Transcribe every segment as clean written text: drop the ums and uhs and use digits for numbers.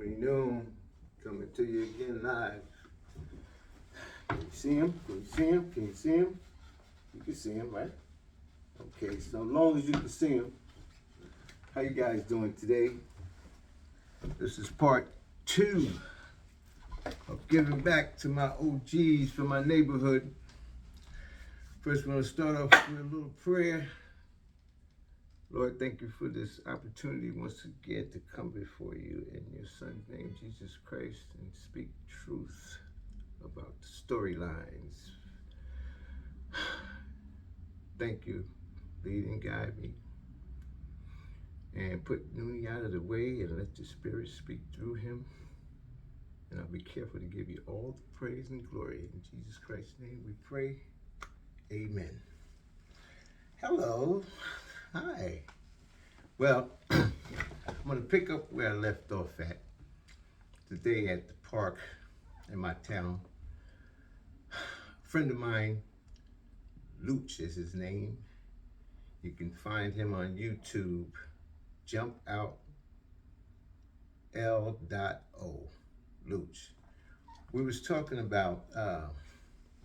already know. Coming to you again live. Can you see him? Can you see him? Can you see him? You can see him, right? Okay, so long as you can see him. How you guys doing today? This is part 2 of giving back to my OGs from my neighborhood. First, we're going to start off with a little prayer. Lord, thank you for this opportunity once again to come before you in your son's name, Jesus Christ, and speak truth about the storylines. Thank you. Lead and guide me. And put Noonie out of the way and let the Spirit speak through him. And I'll be careful to give you all the praise and glory. In Jesus Christ's name we pray. Amen. Hello. Hi. Well, I'm going to pick up where I left off at today at the park in my town. A friend of mine, Luch is his name. You can find him on YouTube. Jump out L.O. Luch. We was talking about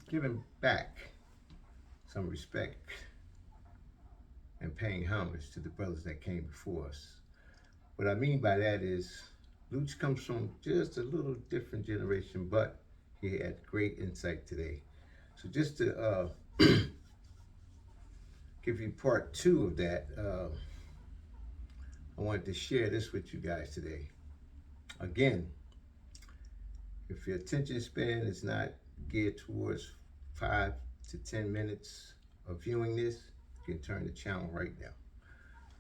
giving back some respect and paying homage to the brothers that came before us. What I mean by that is Luch comes from just a little different generation, but he had great insight today. So just to give you part 2 of that, I wanted to share this with you guys today. Again, if your attention span is not geared towards 5 to 10 minutes of viewing this, you can turn the channel right now.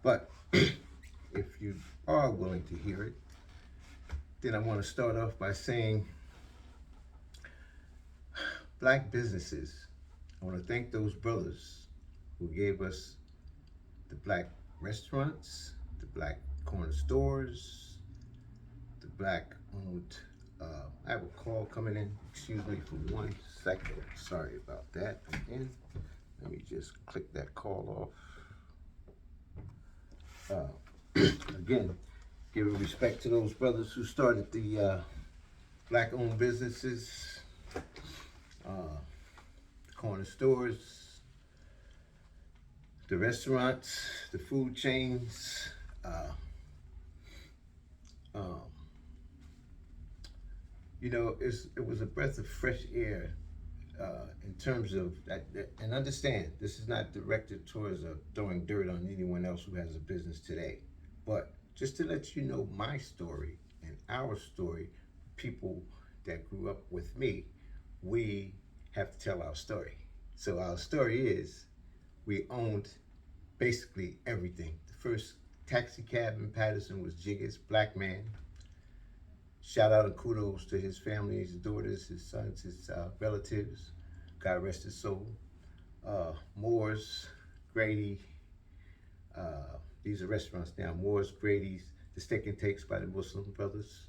But if you are willing to hear it, then I want to start off by saying, black businesses, I want to thank those brothers who gave us the black restaurants, the black corner stores, the black owned, I have a call coming in, excuse me for 1 second, sorry about that again. Let me just click that call off. Again, giving respect to those brothers who started the black owned businesses, the corner stores, the restaurants, the food chains, you know, it was a breath of fresh air in terms of that, and understand, this is not directed towards throwing dirt on anyone else who has a business today, but just to let you know my story and our story, people that grew up with me, we have to tell our story. So our story is, we owned basically everything. The first taxi cab in Paterson was Jigga's, black man. Shout out and kudos to his family, his daughters, his sons, his relatives. God rest his soul. Moore's, Grady. These are restaurants now. Moore's, Grady's, the Steak and Takes by the Muslim brothers.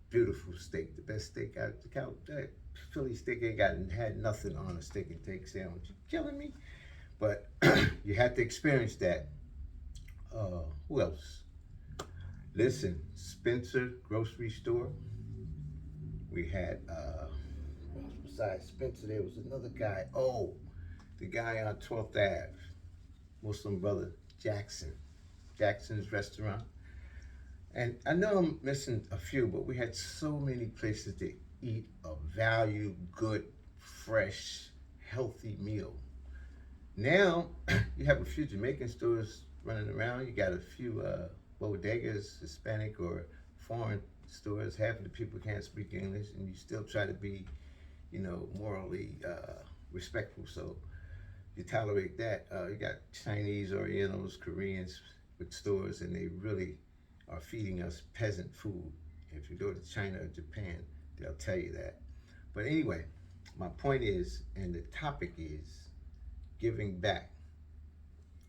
Beautiful steak, the best steak out of the cow. That Philly steak ain't had nothing on a Steak and Take sandwich. You killing me? But you had to experience that. Who else? Listen, Spencer grocery store. We had, besides Spencer, there was another guy. Oh, the guy on 12th Ave, Muslim brother, Jackson. Jackson's restaurant. And I know I'm missing a few, but we had so many places to eat a value, good, fresh, healthy meal. Now, you have a few Jamaican stores running around. You got a few bodegas, Hispanic or foreign stores. Half of the people can't speak English, and you still try to be, you know, morally respectful. So you tolerate that. You got Chinese, Orientals, Koreans with stores, and they really are feeding us peasant food. If you go to China or Japan, they'll tell you that. But anyway, my point is, and the topic is, giving back,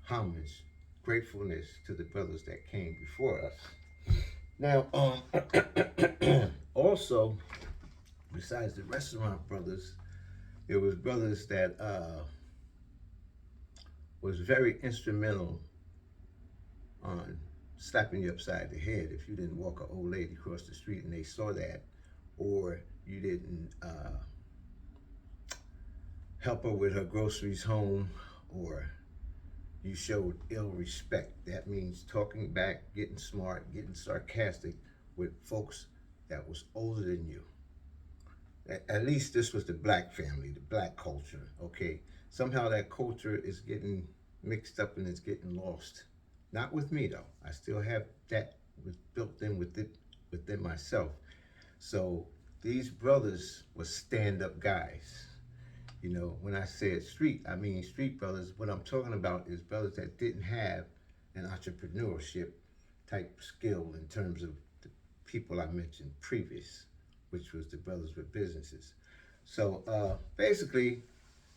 homage, gratefulness to the brothers that came before us. Now, also, besides the restaurant brothers, there was brothers that was very instrumental on slapping you upside the head if you didn't walk an old lady across the street and they saw that, or you didn't help her with her groceries home, or you showed ill respect. That means talking back, getting smart, getting sarcastic with folks that was older than you. At least this was the black family, the black culture, okay? Somehow that culture is getting mixed up and it's getting lost. Not with me though. I still have that built in within myself. So these brothers were stand-up guys. You know, when I said street, I mean street brothers. What I'm talking about is brothers that didn't have an entrepreneurship type skill in terms of the people I mentioned previous, which was the brothers with businesses. So basically,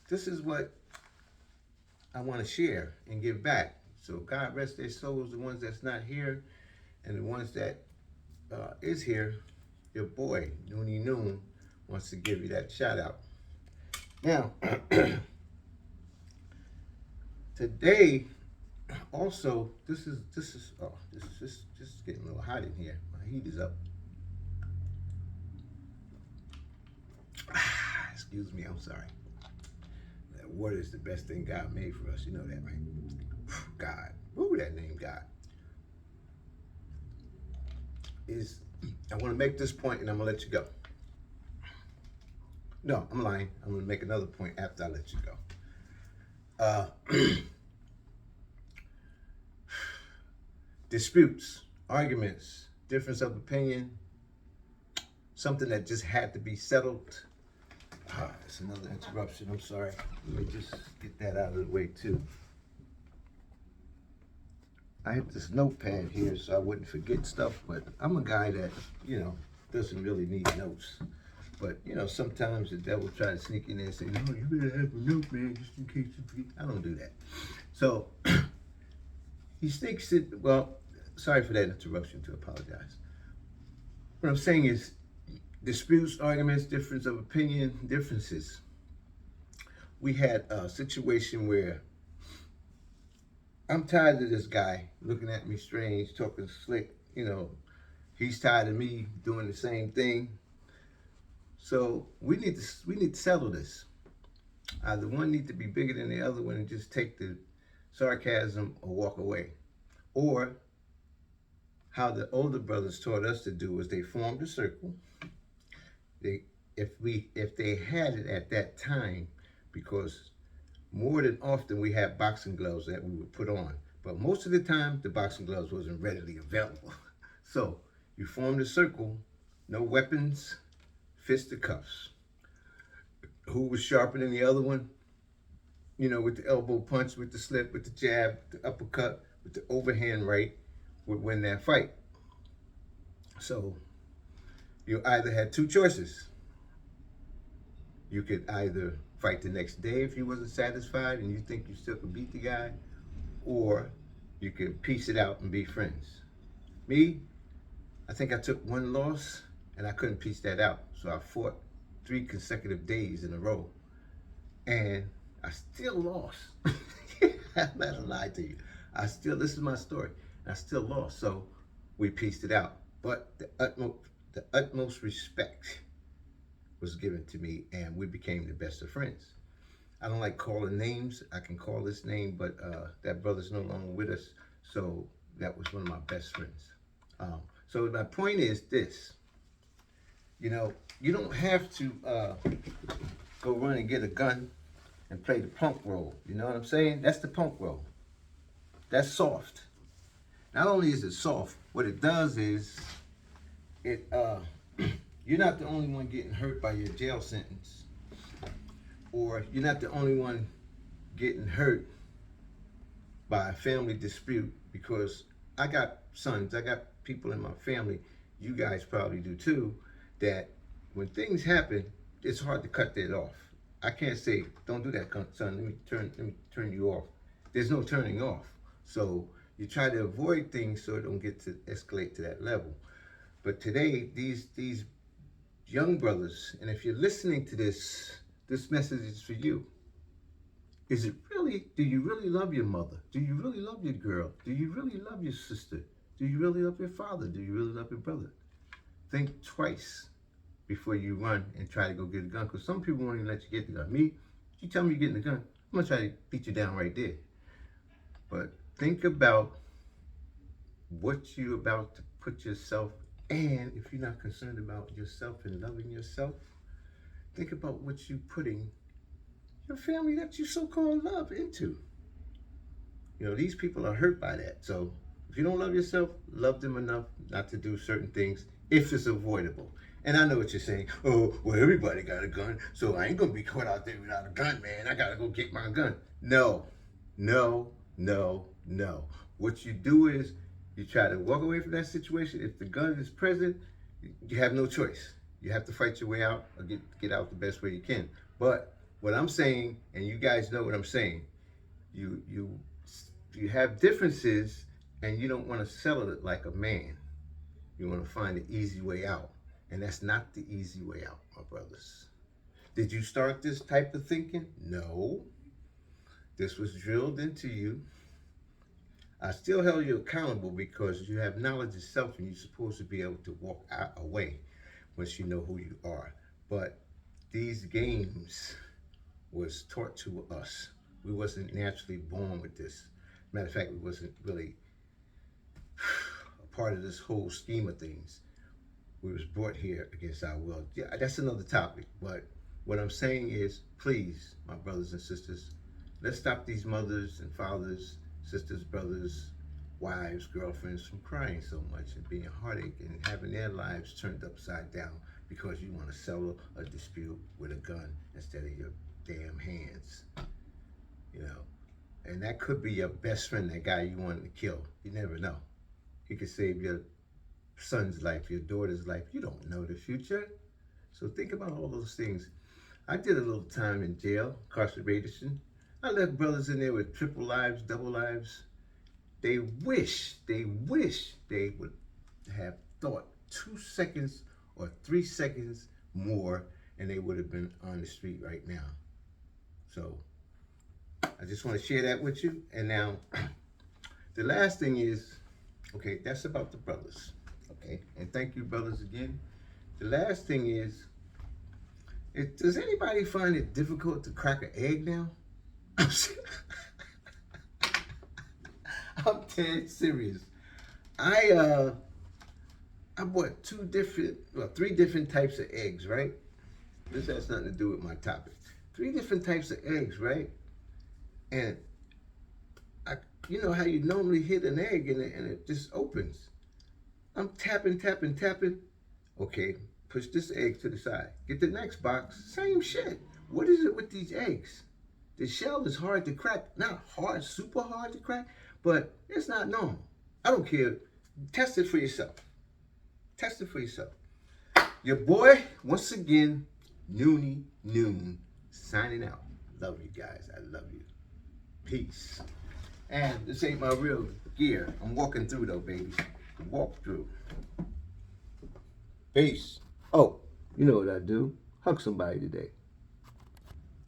this is what I want to share and give back. So God rest their souls, the ones that's not here, and the ones that is here. Your boy, Noonie Noon, wants to give you that shout out. Now, today, also, this is just getting a little hot in here. My heat is up. Excuse me, I'm sorry. That water is the best thing God made for us. You know that, right? God. Ooh, that name God. I want to make this point and I'm going to let you go. No, I'm lying. I'm going to make another point after I let you go. Disputes, arguments, difference of opinion, something that just had to be settled. It's another interruption. I'm sorry. Let me just get that out of the way too. I had this notepad here so I wouldn't forget stuff, but I'm a guy that, doesn't really need notes. But, sometimes the devil tries to sneak in there and say, no, you better have a notepad just in case you forget. I don't do that. So he sneaks it. Well, sorry for that interruption, to apologize. What I'm saying is disputes, arguments, difference of opinion, differences. We had a situation where I'm tired of this guy looking at me strange, talking slick. He's tired of me doing the same thing. So we need to settle this. Either one need to be bigger than the other one and just take the sarcasm or walk away. Or how the older brothers taught us to do was they formed a circle. If they had it at that time, because more than often we had boxing gloves that we would put on, but most of the time the boxing gloves wasn't readily available. So you formed a circle, no weapons, fisticuffs. Who was sharper than the other one? With the elbow punch, with the slip, with the jab, the uppercut, with the overhand right, would win that fight. So you either had two choices. You could either fight the next day if you wasn't satisfied and you think you still could beat the guy, or you could piece it out and be friends. Me, I think I took one loss and I couldn't piece that out. So I fought 3 consecutive days in a row and I still lost. I'm not gonna lie to you. This is my story. I still lost. So we pieced it out. But the utmost respect was given to me and we became the best of friends. I don't like calling names. I can call this name, but that brother's no longer with us. So that was one of my best friends. So my point is this. You don't have to go run and get a gun and play the punk role. You know what I'm saying? That's the punk role. That's soft. Not only is it soft, what it does is you're not the only one getting hurt by your jail sentence, or you're not the only one getting hurt by a family dispute, because I got sons, I got people in my family, you guys probably do too, that when things happen, it's hard to cut that off. I can't say, don't do that, son, let me turn you off. There's no turning off. So you try to avoid things so it don't get to escalate to that level. But today, these young brothers, and if you're listening to this message is for you. Do you really love your mother? Do you really love your girl? Do you really love your sister? Do you really love your father? Do you really love your brother? Think twice before you run and try to go get a gun, because some people won't even let you get the gun. Me, you tell me you're getting the gun, I'm gonna try to beat you down right there. But think about what you're about to put yourself, and if you're not concerned about yourself and loving yourself, think about what you're putting your family that you so-called love into. You know, these people are hurt by that. So if you don't love yourself, love them enough not to do certain things if it's avoidable. And I know what you're saying. Oh, well, everybody got a gun, so I ain't gonna be caught out there without a gun, man. I gotta go get my gun. No, no, no, no. What you do is you try to walk away from that situation. If the gun is present, you have no choice. You have to fight your way out or get out the best way you can. But what I'm saying, and you guys know what I'm saying, you have differences, and you don't want to settle it like a man. You want to find the easy way out, and that's not the easy way out, my brothers. Did you start this type of thinking? No. This was drilled into you. I still held you accountable because you have knowledge of self, and you're supposed to be able to walk out away once you know who you are. But these games was taught to us. We wasn't naturally born with this. Matter of fact, we wasn't really a part of this whole scheme of things. We was brought here against our will. Yeah, that's another topic. But what I'm saying is, please, my brothers and sisters, let's stop these mothers and fathers, sisters, brothers, wives, girlfriends from crying so much and being a heartache and having their lives turned upside down because you want to settle a dispute with a gun instead of your damn hands. You know, and that could be your best friend, that guy you wanted to kill. You never know. He could save your son's life, your daughter's life. You don't know the future. So think about all those things. I did a little time in jail, incarceration. I left brothers in there with triple lives, double lives. They wish they would have thought 2 seconds or 3 seconds more, and they would have been on the street right now. So I just want to share that with you. And now, the last thing is, okay, that's about the brothers. Okay, and thank you, brothers, again. The last thing is, does anybody find it difficult to crack an egg now? I'm dead serious. I bought 3 different types of eggs, right? This has nothing to do with my topic. 3 different types of eggs, right? And you know how you normally hit an egg and it just opens. I'm tapping. Okay, push this egg to the side. Get the next box, same shit. What is it with these eggs? The shell is hard to crack. Not hard, super hard to crack, but it's not normal. I don't care. Test it for yourself. Test it for yourself. Your boy, once again, Noon, signing out. Love you guys. I love you. Peace. And this ain't my real gear. I'm walking through though, baby. Walk through. Peace. Oh, you know what I do? Hug somebody today.